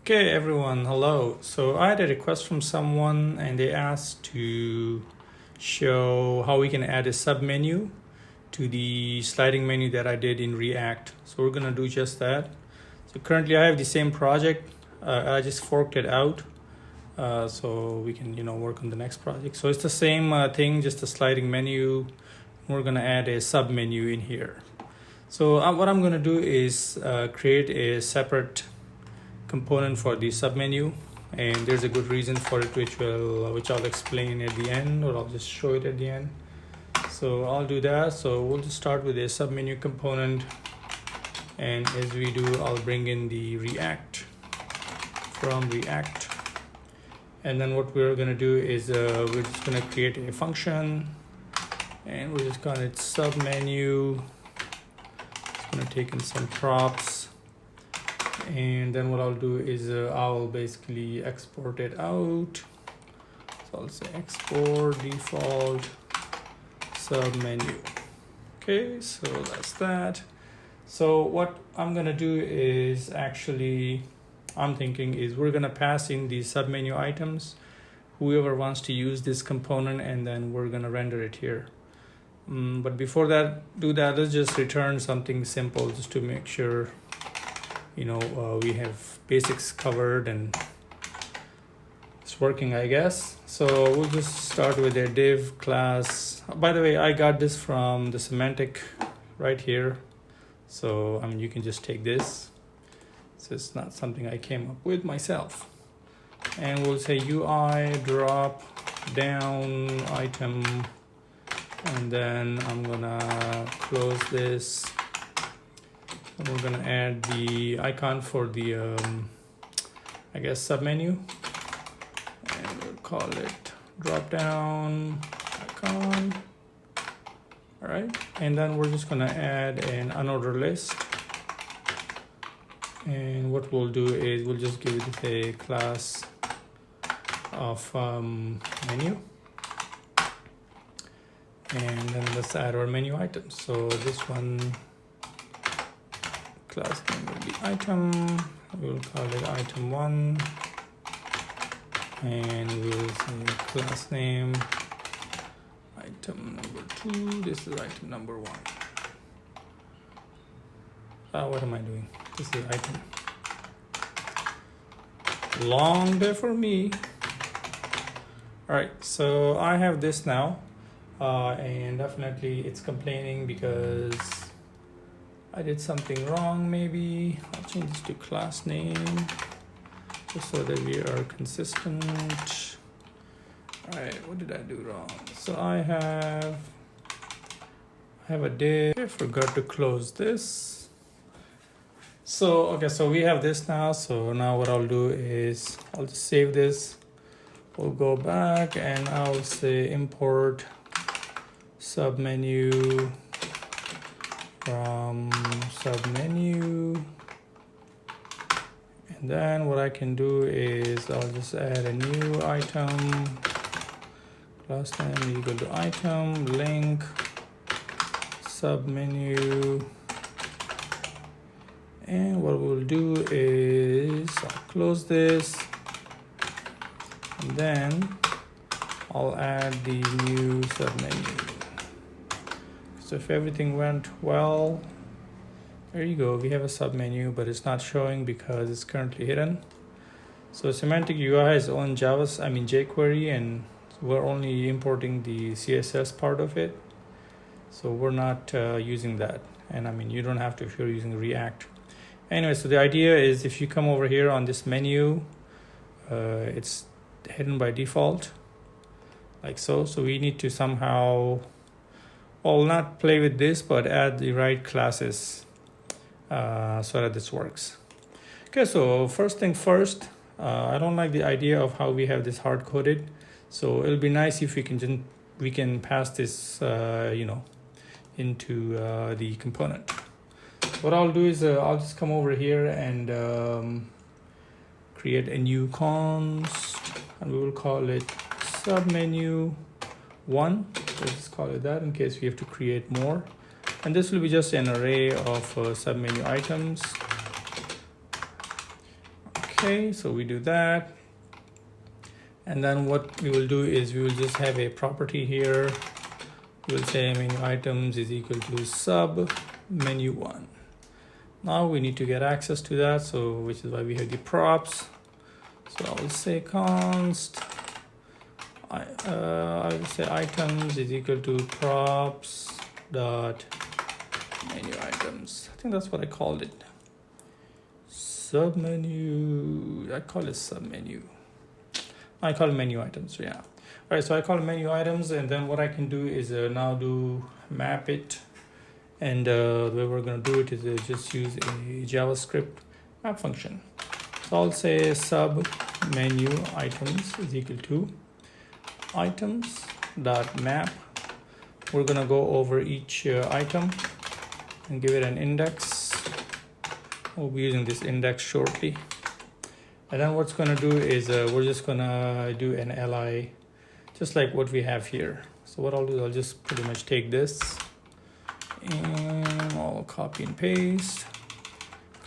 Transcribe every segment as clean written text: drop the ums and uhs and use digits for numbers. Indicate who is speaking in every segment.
Speaker 1: Okay, everyone, hello. So I had a request from someone and they asked to show how we can add a submenu to the sliding menu that I did in React. So we're gonna do just that. So currently I have the same project. I just forked it out so we can work on the next project. So it's the same thing, just a sliding menu. We're gonna add a submenu in here. So what I'm gonna do is create a separate component for the submenu, and there's a good reason for it which I'll explain at the end, or I'll just show it at the end. So I'll do that. So we'll just start with a submenu component, and as we do, I'll bring in the React from React, and then what we're gonna do is we're just gonna create a function, and we're just gonna submenu. It's gonna take in some props. And then what I'll do is I'll basically export it out. So I'll say export default submenu. Okay, so that's that. So what I'm gonna do is I'm thinking is we're gonna pass in the submenu items, whoever wants to use this component, and then we're gonna render it here. But before do that, let's just return something simple just to make sure we have basics covered and it's working, I guess. So we'll just start with a div class. By the way, I got this from the Semantic right here. So you can just take this. So it's not something I came up with myself. And we'll say UI drop down item, and then I'm gonna close this. And we're gonna add the icon for the submenu, and we'll call it drop down icon. All right, and then we're just gonna add an unordered list, and what we'll do is we'll just give it a class of menu, and then let's add our menu items. So this one, class name will be item. We'll call it item 1, and we'll say class name item number 2. This is item number 1. What am I doing? This is item. Long day for me. All right, so I have this now, and definitely it's complaining because I did something wrong. Maybe I'll change this to class name just so that we are consistent. All right, what did I do wrong? So I have a div. I forgot to close this. So so we have this now. So now what I'll do is I'll just save this. We'll go back and I'll say import submenu from submenu, and then what I can do is I'll just add a new item, class name equal to item, link submenu, and what we'll do is I'll close this, and then I'll add the new submenu. So if everything went well, there you go. We have a submenu, but it's not showing because it's currently hidden. So Semantic UI has own jQuery, and we're only importing the CSS part of it. So we're not using that. And you don't have to if you're using React. Anyway, so the idea is if you come over here on this menu, it's hidden by default, like so. So we need to somehow, well, not play with this, but add the right classes so that this works. Okay, so first thing first, I don't like the idea of how we have this hard coded. So it'll be nice if we can pass this into the component. What I'll do is I'll just come over here and create a new const, and we will call it submenu 1. Let's just call it that in case we have to create more. And this will be just an array of submenu items. Okay, so we do that. And then what we will do is we will just have a property here. We'll say menu items is equal to sub menu one. Now we need to get access to that, so which is why we have the props. So I will say const I will say items is equal to props dot menu items. I think that's what I called it. Submenu. I call it submenu. I call it menu items. Yeah. All right. So I call it menu items, and then what I can do is now do map it. And the way we're going to do it is just use a JavaScript map function. So I'll say sub menu items is equal to items dot map. We're going to go over each item and give it an index. We'll be using this index shortly. And then what's going to do is we're just going to do an li, just like what we have here. So what I'll do is I'll just pretty much take this and I'll copy and paste.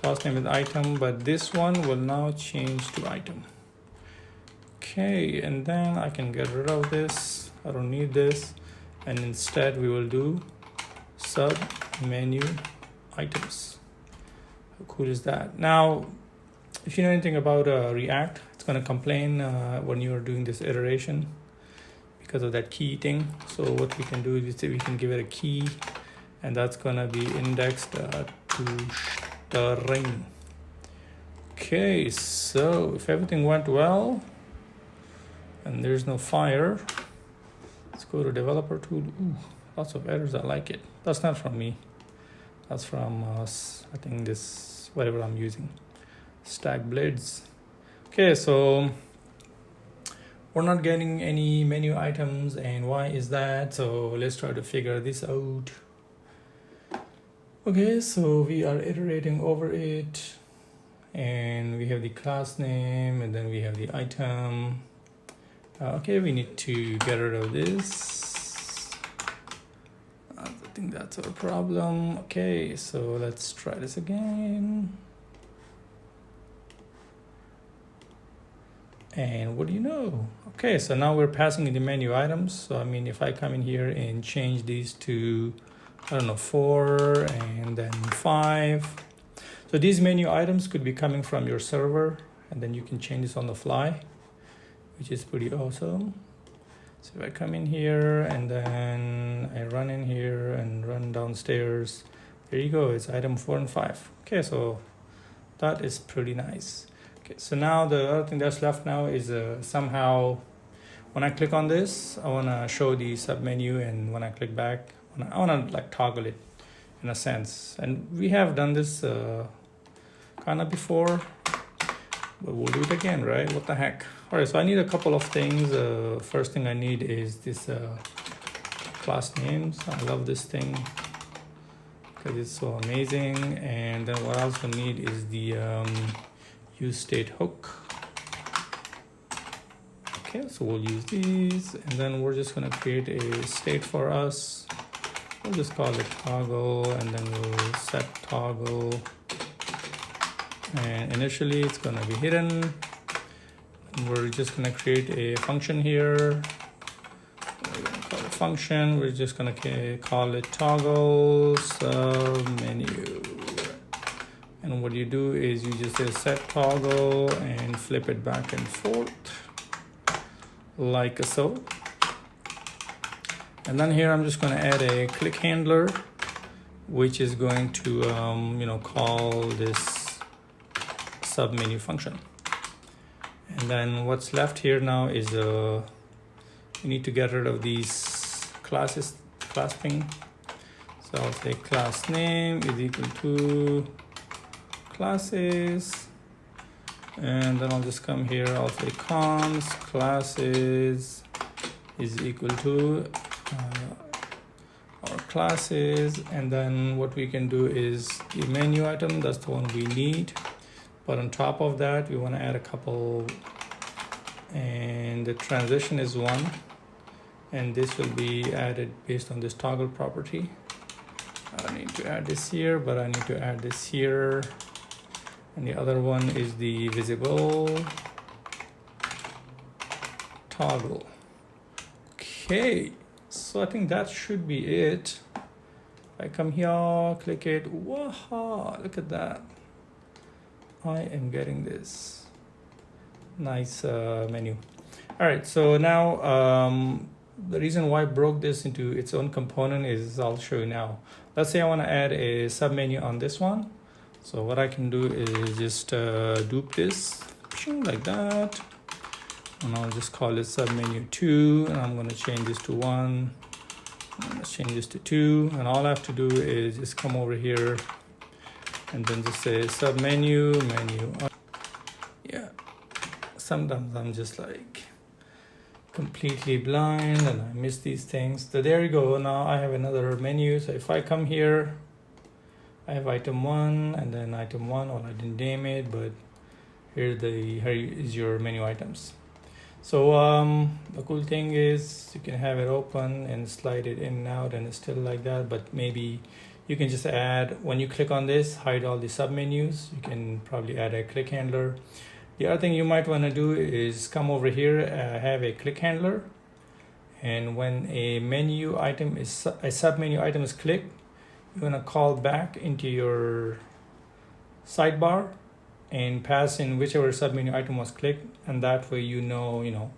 Speaker 1: Class name is item, but this one will now change to item. Okay, and then I can get rid of this. I don't need this. And instead we will do sub menu items. How cool is that? Now, if you know anything about React, it's going to complain when you're doing this iteration because of that key thing. So what we can do is we can give it a key, and that's going to be indexed to string. Okay, so if everything went well and there's no fire, let's go to developer tool. Ooh, lots of errors. I like it. That's not from me. That's from I think this, whatever I'm using. Stack blades. Okay, so we're not getting any menu items, and why is that? So let's try to figure this out. Okay, so we are iterating over it, and we have the class name, and then we have the item. Okay, we need to get rid of this. I think that's our problem. Okay, so let's try this again. And what do you know? Okay, so now we're passing in the menu items. So I mean, if I come in here and change these to, I don't know, 4 and then 5. So these menu items could be coming from your server, and then you can change this on the fly, which is pretty awesome. So if I come in here and then I run in here and run downstairs, there you go, it's item 4 and 5. Okay, so that is pretty nice. Okay, so now the other thing that's left now is somehow when I click on this, I want to show the submenu, and when I click back, I want to like toggle it in a sense. And we have done this kind of before, but we'll do it again, right? What the heck? All right, so I need a couple of things. First thing I need is this class names. I love this thing because it's so amazing. And then what I also need is the use state hook. Okay, so we'll use these, and then we're just going to create a state for us. We'll just call it toggle, and then we'll set toggle. And initially it's going to be hidden. And we're just going to create a function here. We're going to call it function. We're just going to call it toggle submenu. And what you do is you just say set toggle and flip it back and forth like so. And then here I'm just going to add a click handler, which is going to call this submenu function. And then what's left here now is you need to get rid of these class thing. So I'll say class name is equal to classes, and then I'll just come here, I'll say const classes is equal to our classes, and then what we can do is the menu item, that's the one we need, but on top of that we want to add a couple, and the transition is 1, and this will be added based on this toggle property. I don't need to add this here, but I need to add this here. and the other one is the visible toggle. Okay, so I think that should be it. I come here, click it, wow, look at that. I am getting this nice menu. All right, so now the reason why I broke this into its own component is I'll show you now. Let's say I want to add a submenu on this one. So what I can do is just dupe this like that, and I'll just call it submenu 2, and I'm going to change this to 1. Let's change this to 2, and all I have to do is just come over here and then just say submenu menu. Yeah, sometimes I'm just like completely blind and I miss these things. So there you go. Now I have another menu. So if I come here, I have item 1 and then item 1. Well, I didn't name it, but here is your menu items. So the cool thing is you can have it open and slide it in and out, and it's still like that. But maybe you can just add, when you click on this, hide all the submenus. You can probably add a click handler. The other thing you might want to do is come over here, have a click handler, and when a menu item is a submenu item is clicked, you're going to call back into your sidebar and pass in whichever submenu item was clicked, and that way you know, in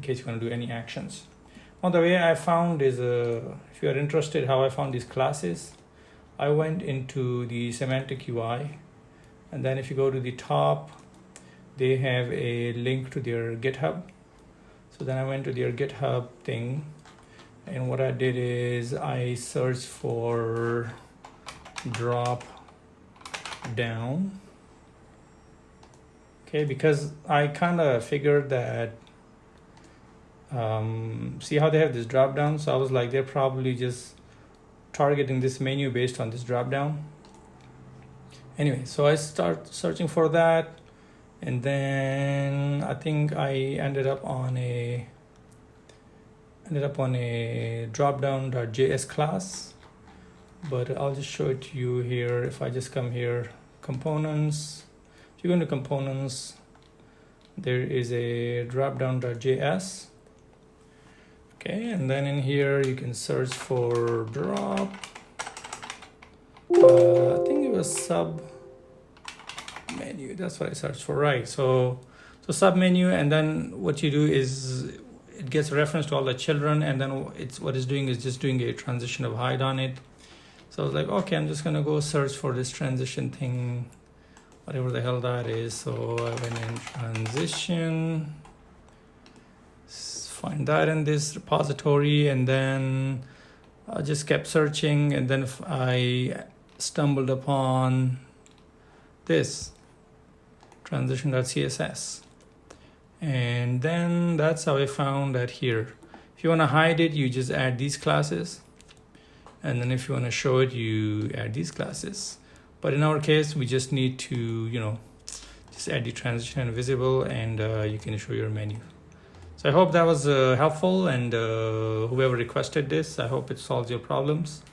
Speaker 1: case you want to do any actions. Now the way I found is, if you are interested how I found these classes, I went into the Semantic UI, and then if you go to the top, they have a link to their GitHub. So then I went to their GitHub thing, and what I did is I searched for Dropdown. Okay, because I kind of figured that, see how they have this drop down? So I was like, they're probably just targeting this menu based on this drop down. Anyway, so I start searching for that, and then I think I ended up on a Dropdown.js class, but I'll just show it to you here. If I just come here, components, if you go into components, there is a Dropdown.js. Okay, and then in here you can search for drop. I think it was sub menu. That's what I searched for, right? So sub menu, and then what you do is it gets reference to all the children, and then what it's doing is just doing a transition of hide on it. So I was like, okay, I'm just gonna go search for this transition thing, whatever the hell that is. So I went in transition, find that in this repository, and then I just kept searching, and then I stumbled upon this transition.css, and then that's how I found that here. If you want to hide it, you just add these classes, and then if you want to show it, you add these classes. But in our case, we just need to just add the transition and visible, and you can show your menu. So I hope that was helpful, and whoever requested this, I hope it solves your problems.